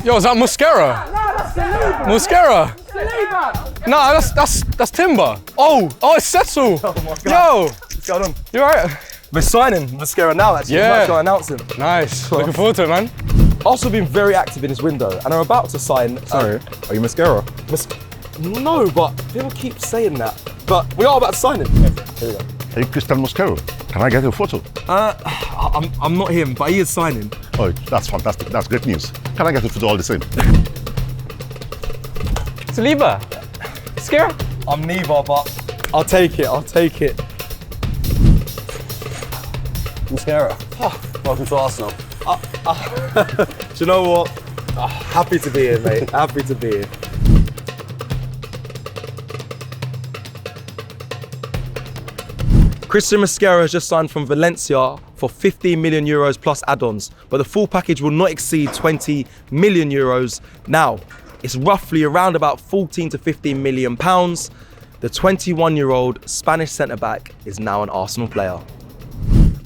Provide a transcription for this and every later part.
Yo, is that Mosquera? No, that's Saliba. Mosquera? Saliba. No, that's Timber. Oh, it's Settle. Oh my God. Yo, What's going on? you alright? We're signing Mosquera now, actually. Yeah. We're about to announce him. Nice. Looking forward to it, man. Arsenal have been very active in this window and are about to sign. Sorry, are you Mosquera? No, but people keep saying that. But we are about to sign him. Here we go. Are you Cristhian Mosquera? Can I get a photo? I'm not him, but he is signing. Oh, that's fantastic. That's great news. Can I get a photo all the same? Saliba. Mosquera. I'm neither, but I'll take it. Mosquera. Welcome to Arsenal. Do you know what? Happy to be here, mate. Happy to be here. Cristhian Mosquera has just signed from Valencia for 15 million euros plus add-ons, but the full package will not exceed 20 million euros. Now, it's roughly around about 14 to 15 million pounds. The 21-year-old Spanish centre-back is now an Arsenal player.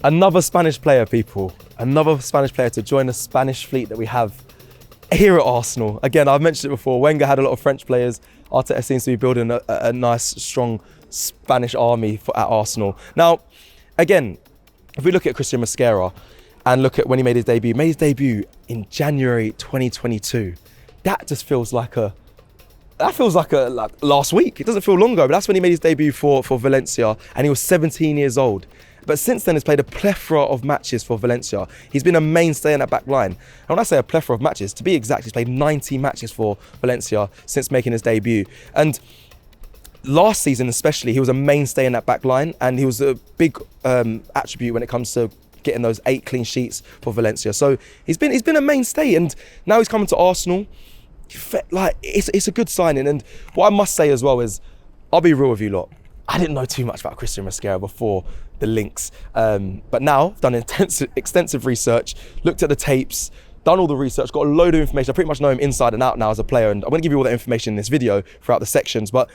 Another Spanish player, people. Another Spanish player to join the Spanish fleet that we have here at Arsenal. Again, I've mentioned it before, Wenger had a lot of French players. Arteta seems to be building a nice, strong Spanish army at Arsenal. Now, again, if we look at Cristhian Mosquera and look at when he made his debut in January 2022. That just feels like last week. It doesn't feel long ago, but that's when he made his debut for Valencia, and he was 17 years old. But since then, he's played a plethora of matches for Valencia. He's been a mainstay in that back line. And when I say a plethora of matches, to be exact, he's played 90 matches for Valencia since making his debut. And last season especially, he was a mainstay in that back line, and he was a big attribute when it comes to getting those 8 clean sheets for Valencia. So he's been a mainstay, and now he's coming to Arsenal. Like, it's a good signing. And what I must say as well is, I'll be real with you lot, I didn't know too much about Cristhian Mosquera before the links, but now I've done extensive research, looked at the tapes, done all the research, got a load of information. I pretty much know him inside and out now as a player, and I'm going to give you all that information in this video throughout the sections. But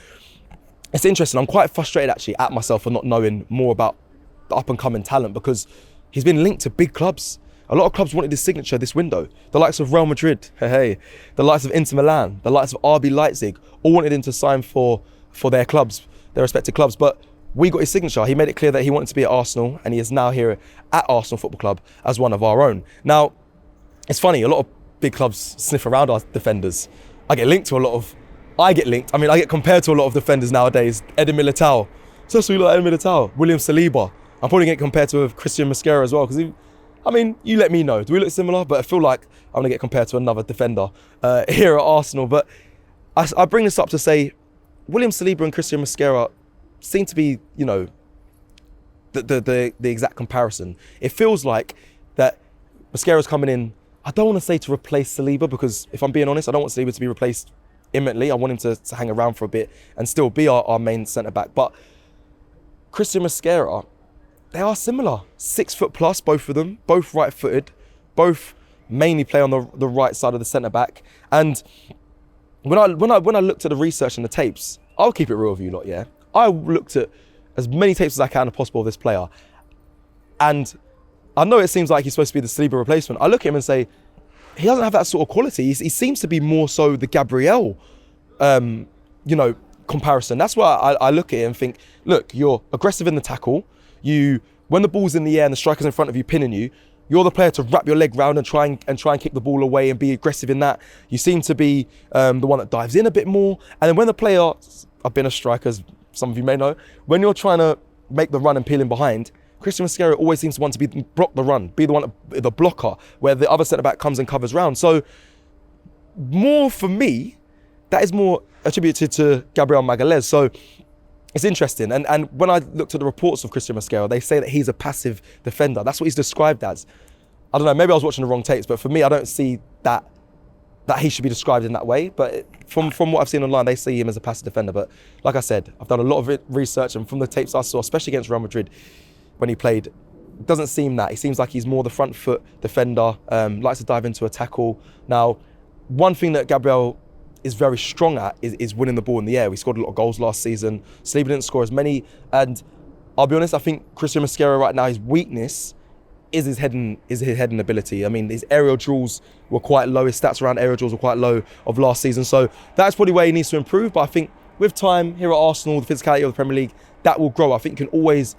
it's interesting. I'm quite frustrated actually at myself for not knowing more about the up-and-coming talent, because he's been linked to big clubs. A lot of clubs wanted his signature this window. The likes of Real Madrid, the likes of Inter Milan, the likes of RB Leipzig, all wanted him to sign for their clubs, their respective clubs. But we got his signature. He made it clear that he wanted to be at Arsenal, and he is now here at Arsenal Football Club as one of our own. Now, it's funny, a lot of big clubs sniff around our defenders. I get linked, I get compared to a lot of defenders nowadays. Eder Militao. So we like Eder Militao. William Saliba. I'm probably getting compared to Cristhian Mosquera as well, because you let me know. Do we look similar? But I feel like I'm gonna get compared to another defender here at Arsenal. But I bring this up to say, William Saliba and Cristhian Mosquera seem to be, the exact comparison. It feels like that Mosquera's coming in, I don't want to say to replace Saliba, because if I'm being honest, I don't want Saliba to be replaced imminently. I want him to hang around for a bit and still be our main centre-back. But Cristhian Mosquera, they are similar. 6 foot plus, both of them, both right-footed, both mainly play on the right side of the centre-back. And when I looked at the research and the tapes, I'll keep it real with you lot, yeah? I looked at as many tapes as I can as possible of this player. And I know it seems like he's supposed to be the Saliba replacement. I look at him and say, he doesn't have that sort of quality. He seems to be more so the Gabriel, comparison. That's why I look at it and think, look, you're aggressive in the tackle. When the ball's in the air and the striker's in front of you pinning you, you're the player to wrap your leg round and try and kick the ball away and be aggressive in that. You seem to be the one that dives in a bit more. And then when the player, I've been a striker, as some of you may know, when you're trying to make the run and peel in behind, Cristhian Mosquera always seems to want to block the run, be the blocker, where the other centre-back comes and covers round. So more for me, that is more attributed to Gabriel Magalhaes. So it's interesting. And when I looked at the reports of Cristhian Mosquera, they say that he's a passive defender. That's what he's described as. I don't know, maybe I was watching the wrong tapes, but for me, I don't see that he should be described in that way. But from what I've seen online, they see him as a passive defender. But like I said, I've done a lot of research, and from the tapes I saw, especially against Real Madrid, when he played, it doesn't seem that. He seems like he's more the front foot defender, likes to dive into a tackle. Now, one thing that Gabriel is very strong at is winning the ball in the air. We scored a lot of goals last season. Saliba didn't score as many. And I'll be honest, I think Cristhian Mosquera right now, his weakness is his heading ability. I mean, his aerial duels were quite low. His stats around aerial duels were quite low of last season. So that's probably where he needs to improve. But I think with time here at Arsenal, the physicality of the Premier League, that will grow. I think you can always,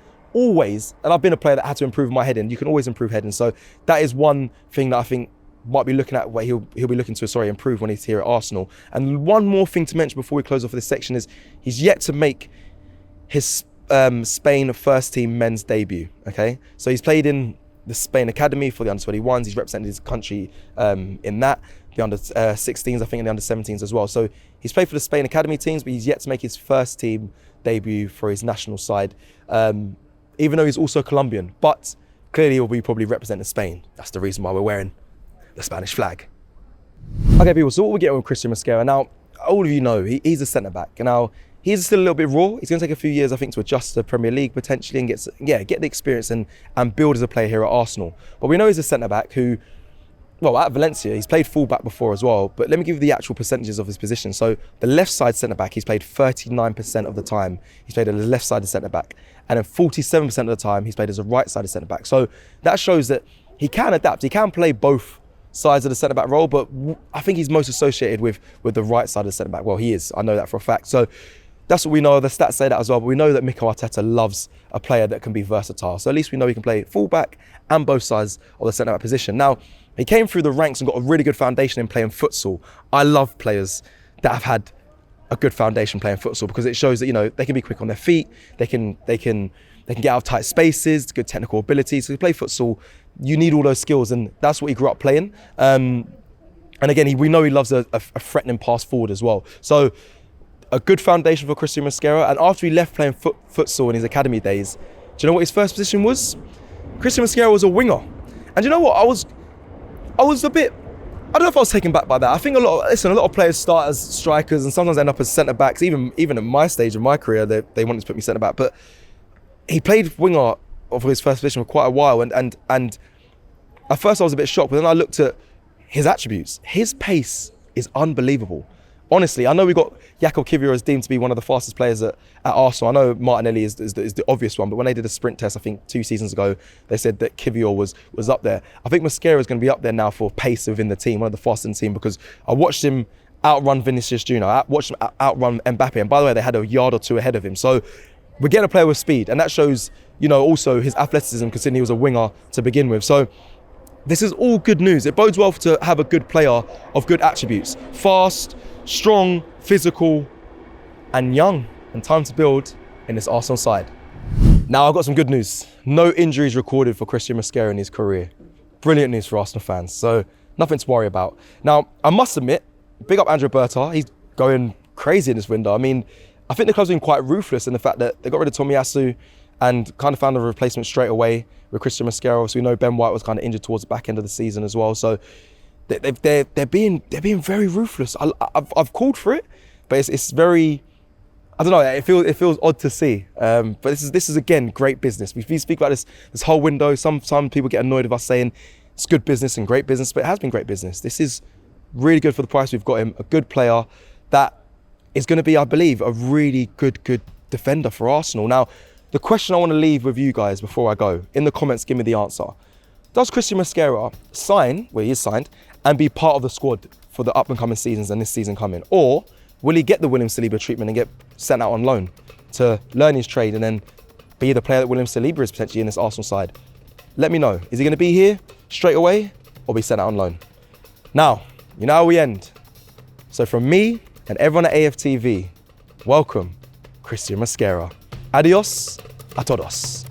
and I've been a player that had to improve my heading. You can always improve heading. So that is one thing that I think might be looking at where he'll be looking to improve when he's here at Arsenal. And one more thing to mention before we close off this section is he's yet to make his Spain first team men's debut. Okay, so he's played in the Spain academy for the under-21s. He's represented his country in that, the under-16s, I think, and the under-17s as well. So he's played for the Spain academy teams, but he's yet to make his first team debut for his national side, even though he's also Colombian. But clearly he'll be probably representing Spain. That's the reason why we're wearing the Spanish flag. Okay, people, so what we're getting with Cristhian Mosquera. Now, all of you know, he's a centre-back. And now, he's still a little bit raw. He's going to take a few years, I think, to adjust to the Premier League potentially and get the experience and build as a player here at Arsenal. But we know he's a centre-back who, well, at Valencia, he's played full-back before as well. But let me give you the actual percentages of his position. So the left-side centre-back, he's played 39% of the time. He's played as a left-sided centre-back. And then 47% of the time, he's played as a right-sided centre-back. So that shows that he can adapt. He can play both sides of the centre-back role, but I think he's most associated with the right side of the centre-back. Well, he is. I know that for a fact. So that's what we know. The stats say that as well, but we know that Mikel Arteta loves a player that can be versatile. So at least we know he can play full-back and both sides of the centre-back position. Now, he came through the ranks and got a really good foundation in playing futsal. I love players that have had a good foundation playing futsal because it shows that, you know, they can be quick on their feet, they can get out of tight spaces, good technical abilities. So to play futsal, you need all those skills, and that's what he grew up playing. And again, we know he loves a threatening pass forward as well. So a good foundation for Cristhian Mosquera. And after he left playing futsal in his academy days, do you know what his first position was? Cristhian Mosquera was a winger. And you know what? I was a bit, I don't know if I was taken back by that. I think a lot of players start as strikers and sometimes end up as centre backs. Even at my stage of my career, they wanted to put me centre back. But he played winger for his first position for quite a while, and at first I was a bit shocked, but then I looked at his attributes. His pace is unbelievable. Honestly, I know we got Jakob Kivior as deemed to be one of the fastest players at Arsenal. I know Martinelli is the obvious one, but when they did a sprint test, I think 2 seasons ago, they said that Kivior was up there. I think Mosquera is going to be up there now for pace within the team, one of the fastest in the team, because I watched him outrun Vinicius Jr. I watched him outrun Mbappe, and by the way, they had a yard or two ahead of him. So we're getting a player with speed, and that shows, you know, also his athleticism, considering he was a winger to begin with. So this is all good news. It bodes well to have a good player of good attributes. Fast, strong, physical, and young, and time to build in this Arsenal side. Now, I've got some good news. No injuries recorded for Cristhian Mosquera in his career. Brilliant news for Arsenal fans, so nothing to worry about. Now, I must admit, big up Andrea Berta, he's going crazy in this window. I mean, I think the club's been quite ruthless in the fact that they got rid of Tomiyasu and kind of found a replacement straight away with Cristhian Mosquera. So we know Ben White was kind of injured towards the back end of the season as well. So they're being very ruthless. I've called for it, but it's very, I don't know. It feels odd to see. But this is again great business. We speak about this whole window. Some people get annoyed with us saying it's good business and great business, but it has been great business. This is really good for the price we've got him. A good player that is going to be, I believe, a really good defender for Arsenal. Now, the question I want to leave with you guys before I go, in the comments, give me the answer. Does Cristhian Mosquera sign, well, he is signed, and be part of the squad for the up and coming seasons and this season coming? Or will he get the William Saliba treatment and get sent out on loan to learn his trade and then be the player that William Saliba is potentially in this Arsenal side? Let me know. Is he going to be here straight away or be sent out on loan? Now, you know how we end. So from me and everyone at AFTV, welcome Cristhian Mosquera. Adios a todos.